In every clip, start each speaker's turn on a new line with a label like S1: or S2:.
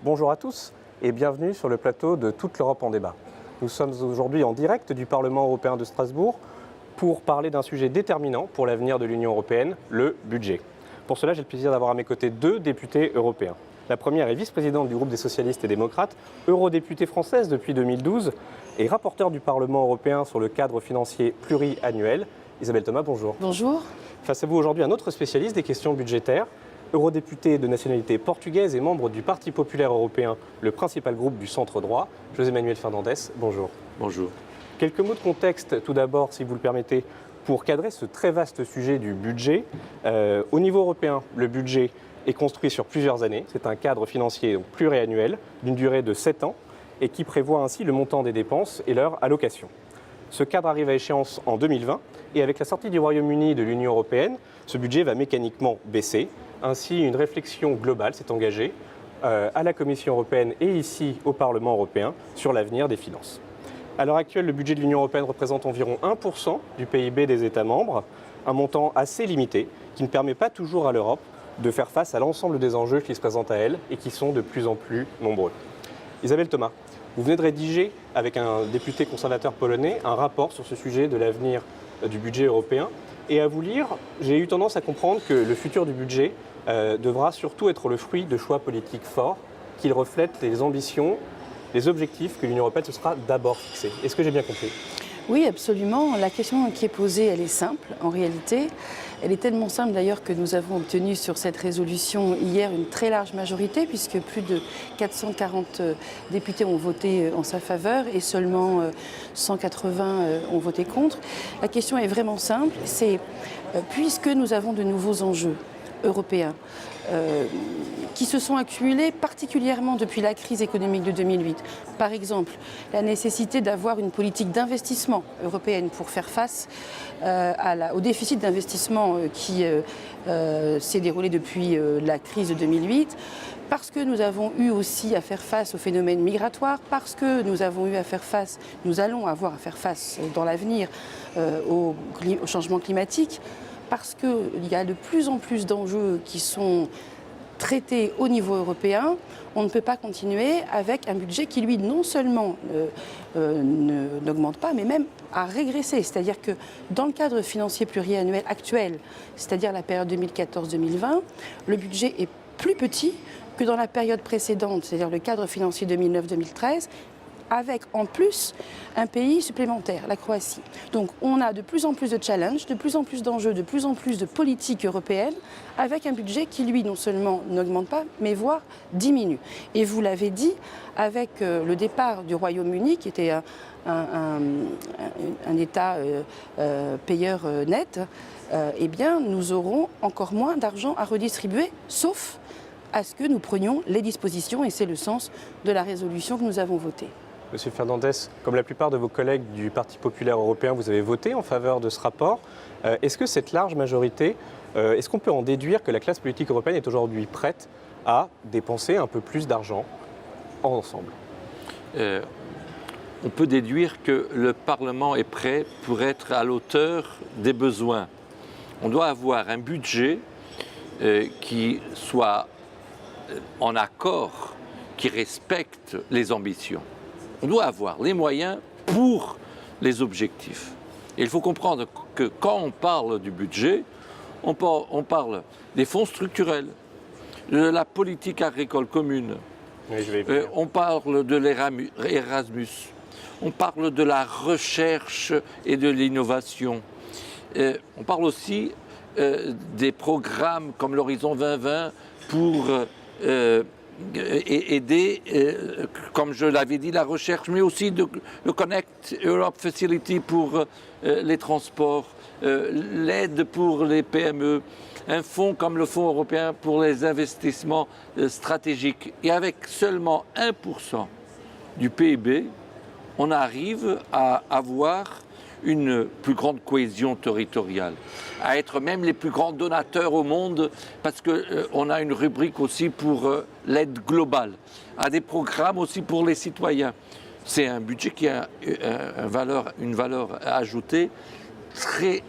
S1: Bonjour à tous et bienvenue sur le plateau de Toute l'Europe en débat. Nous sommes aujourd'hui en direct du Parlement européen de Strasbourg pour parler d'un sujet déterminant pour l'avenir de l'Union européenne, le budget. Pour cela, j'ai le plaisir d'avoir à mes côtés deux députés européens. La première est vice-présidente du groupe des socialistes et démocrates, eurodéputée française depuis 2012 et rapporteure du Parlement européen sur le cadre financier pluriannuel. Isabelle Thomas, bonjour.
S2: Bonjour.
S1: Face à vous aujourd'hui un autre spécialiste des questions budgétaires, eurodéputé de nationalité portugaise et membre du Parti populaire européen, le principal groupe du centre droit, José Manuel Fernandes, bonjour.
S3: Bonjour.
S1: Quelques mots de contexte tout d'abord, si vous le permettez, pour cadrer ce très vaste sujet du budget. Au niveau européen, le budget est construit sur plusieurs années. C'est un cadre financier pluriannuel d'une durée de 7 ans et qui prévoit ainsi le montant des dépenses et leur allocation. Ce cadre arrive à échéance en 2020 et avec la sortie du Royaume-Uni de l'Union européenne, ce budget va mécaniquement baisser. Ainsi, une réflexion globale s'est engagée à la Commission européenne et ici au Parlement européen sur l'avenir des finances. À l'heure actuelle, le budget de l'Union européenne représente environ 1% du PIB des États membres, un montant assez limité qui ne permet pas toujours à l'Europe de faire face à l'ensemble des enjeux qui se présentent à elle et qui sont de plus en plus nombreux. Isabelle Thomas, vous venez de rédiger avec un député conservateur polonais un rapport sur ce sujet de l'avenir du budget européen. Et à vous lire, j'ai eu tendance à comprendre que le futur du budget devra surtout être le fruit de choix politiques forts, qu'il reflète les ambitions, les objectifs que l'Union européenne se sera d'abord fixés. Est-ce que j'ai bien compris ?
S2: Oui, absolument. La question qui est posée, elle est simple en réalité. Elle est tellement simple d'ailleurs que nous avons obtenu sur cette résolution hier une très large majorité puisque plus de 440 députés ont voté en sa faveur et seulement 180 ont voté contre. La question est vraiment simple, c'est puisque nous avons de nouveaux enjeux européens qui se sont accumulés particulièrement depuis la crise économique de 2008. Par exemple, la nécessité d'avoir une politique d'investissement européenne pour faire face au déficit d'investissement qui s'est déroulé depuis la crise de 2008, parce que nous avons eu aussi à faire face au phénomène migratoire, parce que nous allons avoir à faire face dans l'avenir au changement climatique, parce qu'il y a de plus en plus d'enjeux qui sont traités au niveau européen, on ne peut pas continuer avec un budget qui, lui, non seulement n'augmente pas, mais même a régressé. C'est-à-dire que dans le cadre financier pluriannuel actuel, c'est-à-dire la période 2014-2020, le budget est plus petit que dans la période précédente, c'est-à-dire le cadre financier 2009-2013, avec en plus un pays supplémentaire, la Croatie. Donc on a de plus en plus de challenges, de plus en plus d'enjeux, de plus en plus de politiques européennes, avec un budget qui, lui, non seulement n'augmente pas, mais voire diminue. Et vous l'avez dit, avec le départ du Royaume-Uni, qui était un État payeur net, eh bien, nous aurons encore moins d'argent à redistribuer, sauf à ce que nous prenions les dispositions, et c'est le sens de la résolution que nous avons votée.
S1: Monsieur Fernandes, comme la plupart de vos collègues du Parti populaire européen, vous avez voté en faveur de ce rapport. Est-ce que cette large majorité, est-ce qu'on peut en déduire que la classe politique européenne est aujourd'hui prête à dépenser un peu plus d'argent ensemble ?
S3: On peut déduire que le Parlement est prêt pour être à l'auteur des besoins. On doit avoir un budget qui soit en accord, qui respecte les ambitions. On doit avoir les moyens pour les objectifs. Et il faut comprendre que quand on parle du budget, on parle des fonds structurels, de la politique agricole commune, on parle de l'Erasmus, on parle de la recherche et de l'innovation. On parle aussi des programmes comme l'Horizon 2020 pour aider, comme je l'avais dit, la recherche, mais aussi le Connect Europe Facility pour les transports, l'aide pour les PME, un fonds comme le Fonds européen pour les investissements stratégiques. Et avec seulement 1% du PIB, on arrive à avoir une plus grande cohésion territoriale, à être même les plus grands donateurs au monde, parce qu'on a une rubrique aussi pour l'aide globale, à des programmes aussi pour les citoyens. C'est un budget qui a une valeur ajoutée très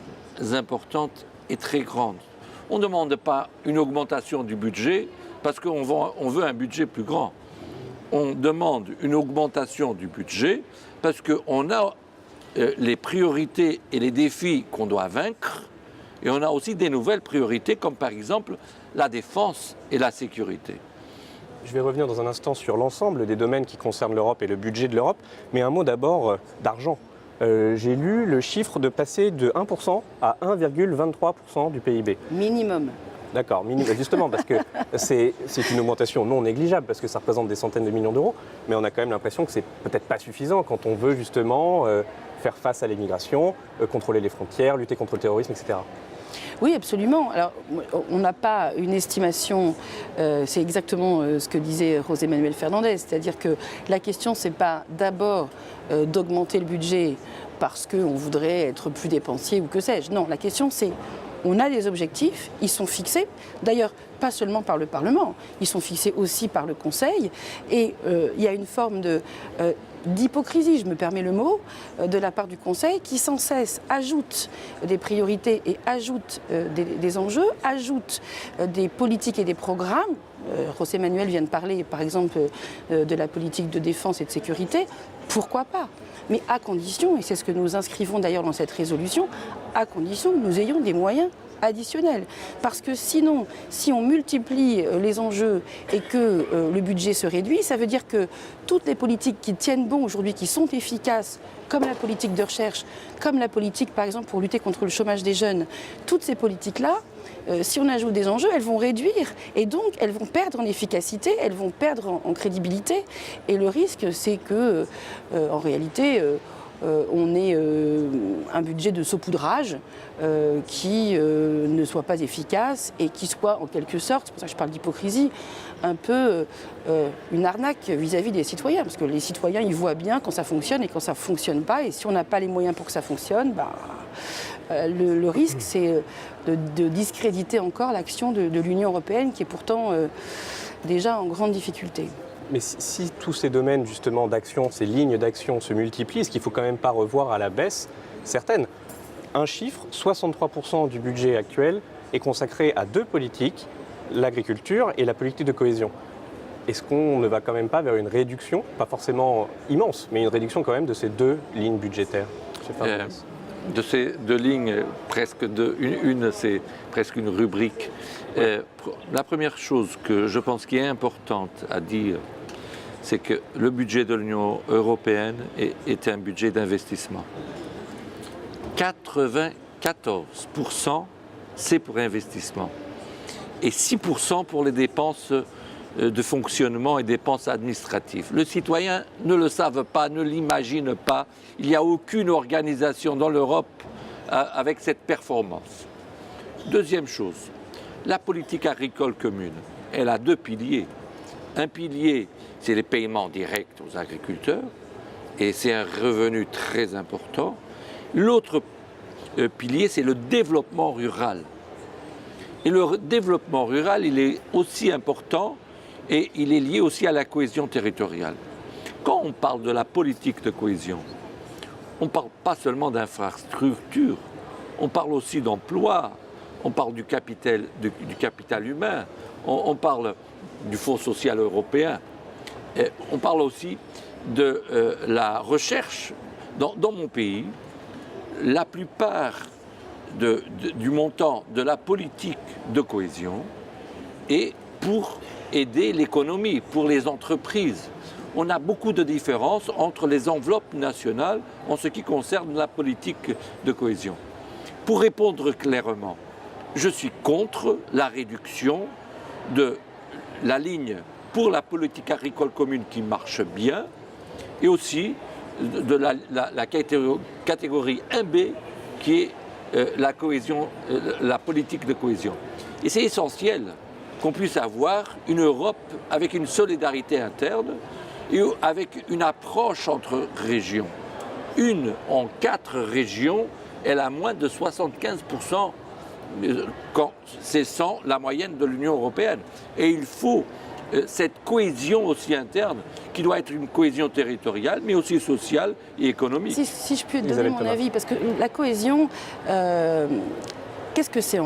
S3: importante et très grande. On ne demande pas une augmentation du budget parce qu'on veut un budget plus grand. on demande une augmentation du budget parce qu'on a les priorités et les défis qu'on doit vaincre, et on a aussi des nouvelles priorités comme par exemple la défense et la sécurité.
S1: Je vais revenir dans un instant sur l'ensemble des domaines qui concernent l'Europe et le budget de l'Europe, mais un mot d'abord d'argent. J'ai lu le chiffre de passer de 1% à 1,23% du PIB.
S2: Minimum.
S1: D'accord, justement parce que c'est une augmentation non négligeable, parce que ça représente des centaines de millions d'euros, mais on a quand même l'impression que c'est peut-être pas suffisant quand on veut justement faire face à l'immigration, contrôler les frontières, lutter contre le terrorisme, etc.
S2: Oui, absolument. Alors, on n'a pas une estimation, c'est exactement ce que disait José Manuel Fernandez, c'est-à-dire que la question, c'est pas d'abord d'augmenter le budget parce qu'on voudrait être plus dépensier ou que sais-je. Non, la question, c'est on a des objectifs, ils sont fixés, d'ailleurs pas seulement par le Parlement, ils sont fixés aussi par le Conseil, et il y a une forme d'hypocrisie, je me permets le mot, de la part du Conseil qui sans cesse ajoute des priorités et ajoute des enjeux, ajoute des politiques et des programmes. José Manuel vient de parler par exemple de la politique de défense et de sécurité, pourquoi pas ? Mais à condition, et c'est ce que nous inscrivons d'ailleurs dans cette résolution, à condition que nous ayons des moyens additionnels. Parce que sinon, si on multiplie les enjeux et que le budget se réduit, ça veut dire que toutes les politiques qui tiennent bon aujourd'hui, qui sont efficaces, comme la politique de recherche, comme la politique par exemple pour lutter contre le chômage des jeunes, toutes ces politiques-là, si on ajoute des enjeux, elles vont réduire et donc elles vont perdre en efficacité, elles vont perdre en crédibilité. Et le risque, c'est que, en réalité, on ait un budget de saupoudrage qui ne soit pas efficace et qui soit en quelque sorte, c'est pour ça que je parle d'hypocrisie, un peu une arnaque vis-à-vis des citoyens. Parce que les citoyens, ils voient bien quand ça fonctionne et quand ça ne fonctionne pas. Et si on n'a pas les moyens pour que ça fonctionne, le risque, c'est de discréditer encore l'action de l'Union européenne qui est pourtant déjà en grande difficulté.
S1: Mais si tous ces domaines justement d'action, ces lignes d'action se multiplient, est-ce qu'il ne faut quand même pas revoir à la baisse certaines ? Un chiffre, 63% du budget actuel est consacré à deux politiques, l'agriculture et la politique de cohésion. Est-ce qu'on ne va quand même pas vers une réduction, pas forcément immense, mais une réduction quand même de ces deux lignes budgétaires ?
S3: De ces deux lignes, une c'est presque une rubrique. La première chose que je pense qui est importante à dire, c'est que le budget de l'Union européenne est un budget d'investissement. 94%, c'est pour investissement. Et 6% pour les dépenses de fonctionnement et dépenses administratives. Le citoyen ne le savent pas, ne l'imagine pas. Il n'y a aucune organisation dans l'Europe avec cette performance. Deuxième chose, la politique agricole commune, elle a deux piliers. Un pilier, c'est les paiements directs aux agriculteurs, et c'est un revenu très important. L'autre pilier, c'est le développement rural. Et le développement rural, il est aussi important et il est lié aussi à la cohésion territoriale. Quand on parle de la politique de cohésion, on ne parle pas seulement d'infrastructures, on parle aussi d'emploi, on parle du capital humain, on parle du Fonds social européen, on parle aussi de la recherche. Dans mon pays, la plupart du montant de la politique de cohésion est pour aider l'économie, pour les entreprises. On a beaucoup de différences entre les enveloppes nationales en ce qui concerne la politique de cohésion. Pour répondre clairement, je suis contre la réduction de la ligne pour la politique agricole commune qui marche bien et aussi de la catégorie 1B qui est la cohésion, la politique de cohésion. Et c'est essentiel qu'on puisse avoir une Europe avec une solidarité interne et avec une approche entre régions. Une en 4 régions, elle a moins de 75% quand c'est sans la moyenne de l'Union européenne. Et il faut cette cohésion aussi interne, qui doit être une cohésion territoriale, mais aussi sociale et économique.
S2: Si je puis donner mon avis, parce que la cohésion, qu'est-ce que c'est ?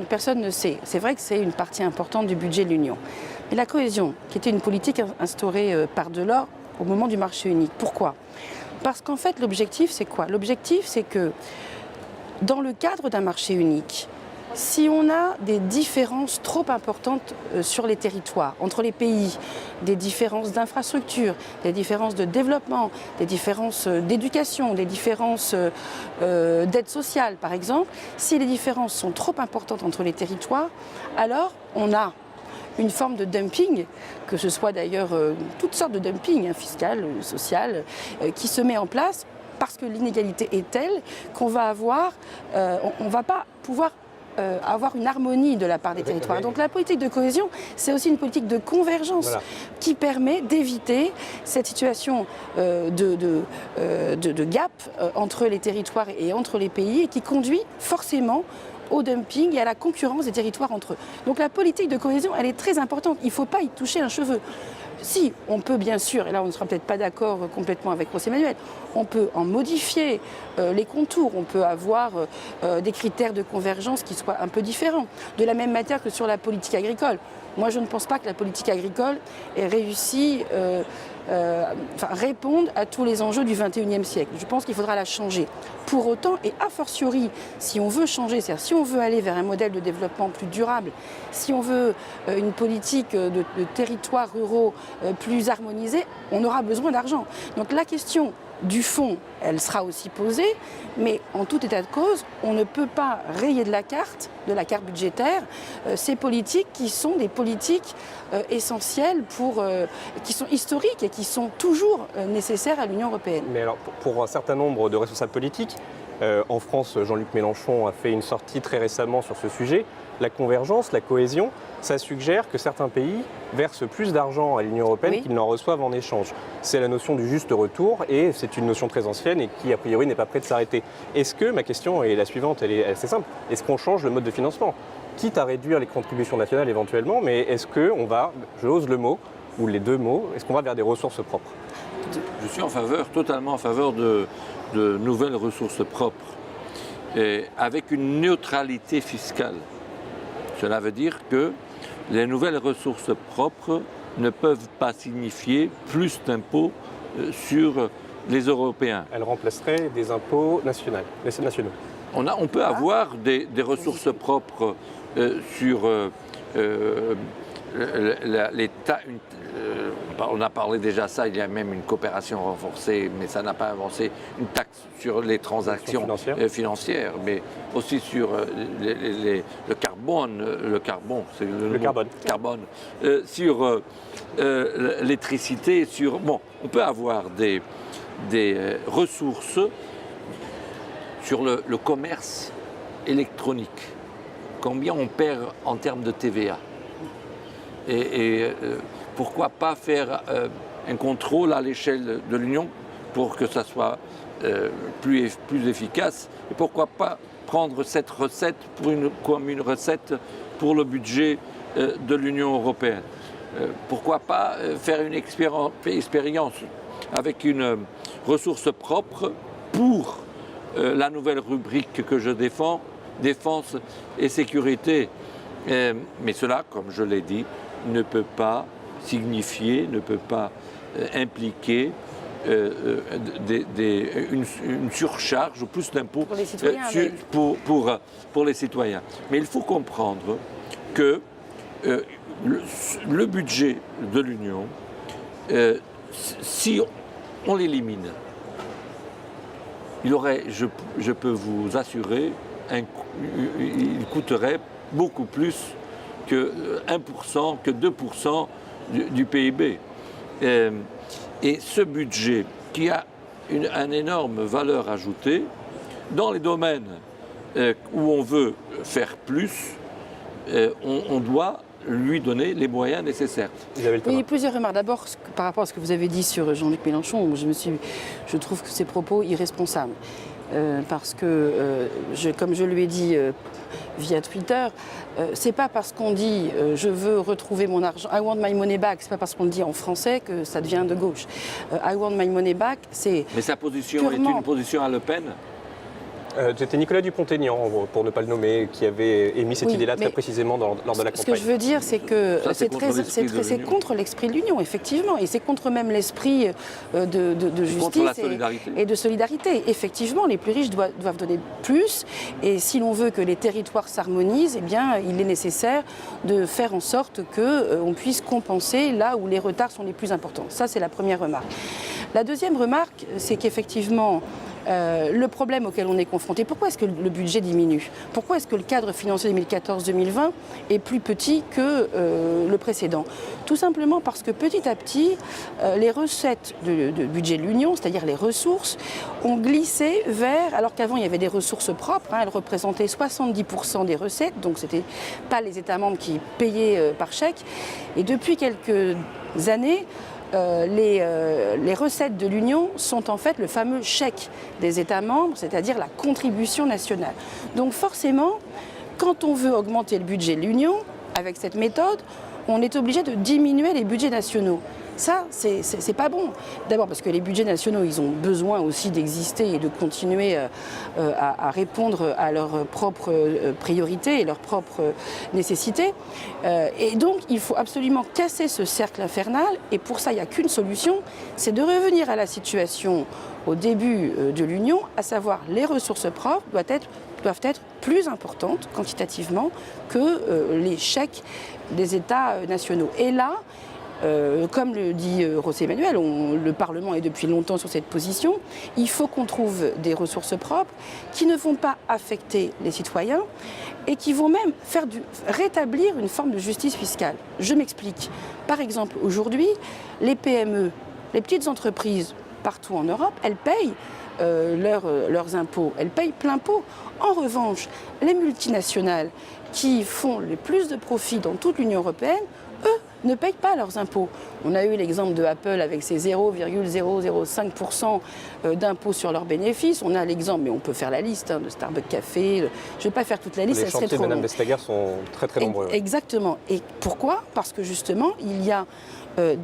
S2: Personne ne sait. C'est vrai que c'est une partie importante du budget de l'Union. Et la cohésion, qui était une politique instaurée par Delors au moment du marché unique. Pourquoi ? Parce qu'en fait, l'objectif, c'est quoi ? L'objectif, c'est que dans le cadre d'un marché unique, si on a des différences trop importantes sur les territoires, entre les pays, des différences d'infrastructures, des différences de développement, des différences d'éducation, des différences d'aide sociale par exemple, si les différences sont trop importantes entre les territoires, alors on a une forme de dumping, que ce soit d'ailleurs toutes sortes de dumping, fiscal, social, qui se met en place parce que l'inégalité est telle qu'on va avoir, on va pas pouvoir avoir une harmonie de la part des territoires. Donc la politique de cohésion, c'est aussi une politique de convergence qui permet d'éviter cette situation de gap entre les territoires et entre les pays et qui conduit forcément au dumping et à la concurrence des territoires entre eux. Donc la politique de cohésion, elle est très importante. Il ne faut pas y toucher un cheveu. Si, on peut bien sûr, et là on ne sera peut-être pas d'accord complètement avec José Manuel, on peut en modifier les contours, on peut avoir des critères de convergence qui soient un peu différents. De la même manière que sur la politique agricole. Moi je ne pense pas que la politique agricole ait réussi répondre à tous les enjeux du XXIe siècle. Je pense qu'il faudra la changer. Pour autant, et a fortiori, si on veut changer, c'est-à-dire si on veut aller vers un modèle de développement plus durable, si on veut une politique de territoires ruraux plus harmonisée, on aura besoin d'argent. Donc la question du fond, elle sera aussi posée, mais en tout état de cause, on ne peut pas rayer de la carte budgétaire, ces politiques qui sont des politiques essentielles, qui sont historiques et qui sont toujours nécessaires à l'Union européenne.
S1: Mais alors, pour un certain nombre de responsables politiques, en France, Jean-Luc Mélenchon a fait une sortie très récemment sur ce sujet. La convergence, la cohésion, ça suggère que certains pays versent plus d'argent à l'Union européenne qu'ils n'en reçoivent en échange. C'est la notion du juste retour et c'est une notion très ancienne et qui, a priori, n'est pas prête de s'arrêter. Est-ce que, ma question est la suivante, elle est assez simple, est-ce qu'on change le mode de financement ? Quitte à réduire les contributions nationales éventuellement, mais est-ce qu'on va, j'ose le mot, ou les deux mots, est-ce qu'on va vers des ressources propres ?
S3: Je suis totalement en faveur de nouvelles ressources propres, et avec une neutralité fiscale. Cela veut dire que les nouvelles ressources propres ne peuvent pas signifier plus d'impôts sur les Européens.
S1: Elles remplaceraient des impôts nationaux.
S3: On peut avoir des ressources propres sur l'État. On a parlé déjà ça, il y a même une coopération renforcée, mais ça n'a pas avancé, une taxe sur les transactions financières, mais aussi sur le carbone, c'est le carbone, sur l'électricité, on peut avoir des ressources sur le commerce électronique. Combien on perd en termes de TVA ? Et pourquoi pas faire un contrôle à l'échelle de l'Union pour que ça soit plus efficace? Et pourquoi pas prendre cette recette comme une recette pour le budget de l'Union européenne? Pourquoi pas faire une expérience avec une ressource propre pour la nouvelle rubrique que je défends, défense et sécurité? Mais cela, comme je l'ai dit, ne peut pas signifier, ne peut pas impliquer une surcharge ou plus d'impôts pour les citoyens. Mais il faut comprendre que le budget de l'Union, si on l'élimine, il aurait, je peux vous assurer, il coûterait beaucoup plus que 1%, que 2% du PIB. Et ce budget qui a une énorme valeur ajoutée, dans les domaines où on veut faire plus, on doit lui donner les moyens nécessaires.
S2: Oui, plusieurs remarques. D'abord, par rapport à ce que vous avez dit sur Jean-Luc Mélenchon, je trouve que ces propos irresponsables. Parce que, comme je lui ai dit via Twitter, c'est pas parce qu'on dit je veux retrouver mon argent, I want my money back, c'est pas parce qu'on le dit en français que ça devient de gauche. I want my money back, c'est.
S3: Mais sa position est une position à Le Pen ?
S1: C'était Nicolas Dupont-Aignan, pour ne pas le nommer, qui avait émis cette idée-là très précisément lors de la campagne.
S2: Ce que je veux dire, c'est que
S3: c'est
S2: contre l'esprit de l'Union, effectivement, et c'est contre même l'esprit de justice et de solidarité. Effectivement, les plus riches doivent donner plus, et si l'on veut que les territoires s'harmonisent, eh bien, il est nécessaire de faire en sorte qu'on puisse compenser là où les retards sont les plus importants. Ça, c'est la première remarque. La deuxième remarque, c'est qu'effectivement, le problème auquel on est confronté, pourquoi est-ce que le budget diminue? Pourquoi est-ce que le cadre financier 2014-2020 est plus petit que le précédent? Tout simplement parce que petit à petit, les recettes de budget de l'Union, c'est-à-dire les ressources, ont glissé vers, alors qu'avant il y avait des ressources propres, elles représentaient 70% des recettes, donc ce n'étaient pas les États membres qui payaient par chèque. Et depuis quelques années, les recettes de l'Union sont en fait le fameux chèque des États membres, c'est-à-dire la contribution nationale. Donc forcément, quand on veut augmenter le budget de l'Union, avec cette méthode, on est obligé de diminuer les budgets nationaux. Ça, c'est pas bon. D'abord parce que les budgets nationaux, ils ont besoin aussi d'exister et de continuer à répondre à leurs propres priorités et leurs propres nécessités. Et donc, il faut absolument casser ce cercle infernal. Et pour ça, il n'y a qu'une solution, c'est de revenir à la situation au début de l'Union, à savoir les ressources propres doivent être plus importantes quantitativement que les chèques des États nationaux. Et là, comme le dit José Manuel, le Parlement est depuis longtemps sur cette position, il faut qu'on trouve des ressources propres qui ne vont pas affecter les citoyens et qui vont même rétablir une forme de justice fiscale. Je m'explique. Par exemple, aujourd'hui, les PME, les petites entreprises partout en Europe, elles payent leurs impôts, elles payent plein pot. En revanche, les multinationales qui font le plus de profits dans toute l'Union européenne, eux, ne payent pas leurs impôts. On a eu l'exemple de Apple avec ses 0,005% d'impôts sur leurs bénéfices. On a l'exemple, mais on peut faire la liste, de Starbucks Café. Je ne vais pas faire toute la liste,
S1: ça serait trop long. Les chantiers de Mme Vestager sont très très nombreux.
S2: Exactement. Et pourquoi? Parce que justement, il y a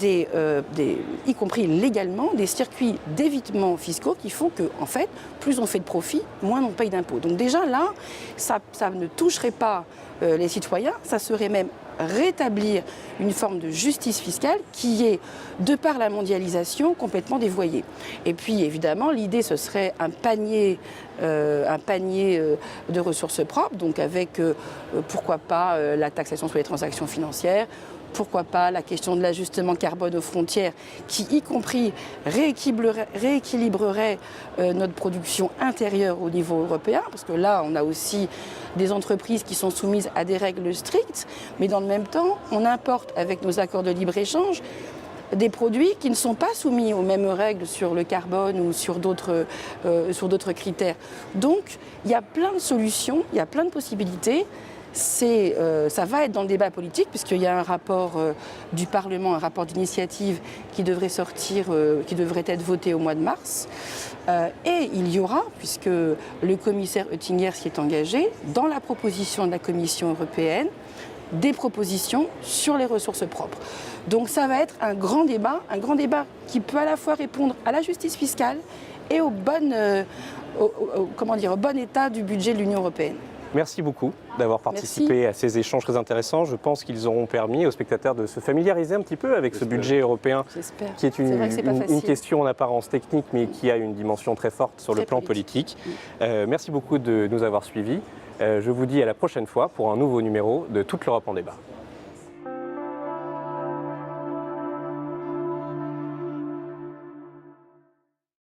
S2: y compris légalement, des circuits d'évitement fiscaux qui font que, en fait, plus on fait de profit, moins on paye d'impôts. Donc déjà là, ça ne toucherait pas les citoyens, ça serait même rétablir une forme de justice fiscale qui est, de par la mondialisation, complètement dévoyée. Et puis évidemment, l'idée ce serait un panier de ressources propres, donc avec pourquoi pas la taxation sur les transactions financières, pourquoi pas la question de l'ajustement carbone aux frontières qui, y compris, rééquilibrerait notre production intérieure au niveau européen, parce que là, on a aussi des entreprises qui sont soumises à des règles strictes, mais dans le même temps, on importe avec nos accords de libre-échange des produits qui ne sont pas soumis aux mêmes règles sur le carbone ou sur d'autres critères. Donc, il y a plein de solutions, il y a plein de possibilités. Ça va être dans le débat politique puisqu'il y a un rapport du Parlement, un rapport d'initiative qui devrait sortir, qui devrait être voté au mois de mars. Et il y aura, puisque le commissaire Oettinger s'y est engagé, dans la proposition de la Commission européenne, des propositions sur les ressources propres. Donc ça va être un grand débat qui peut à la fois répondre à la justice fiscale et au bon état du budget de l'Union européenne.
S1: Merci beaucoup d'avoir participé à ces échanges très intéressants. Je pense qu'ils auront permis aux spectateurs de se familiariser un petit peu avec ce budget européen, qui est une question en apparence technique, mais qui a une dimension très forte sur le plan politique. Merci beaucoup de nous avoir suivis. Je vous dis à la prochaine fois pour un nouveau numéro de Toute l'Europe en débat.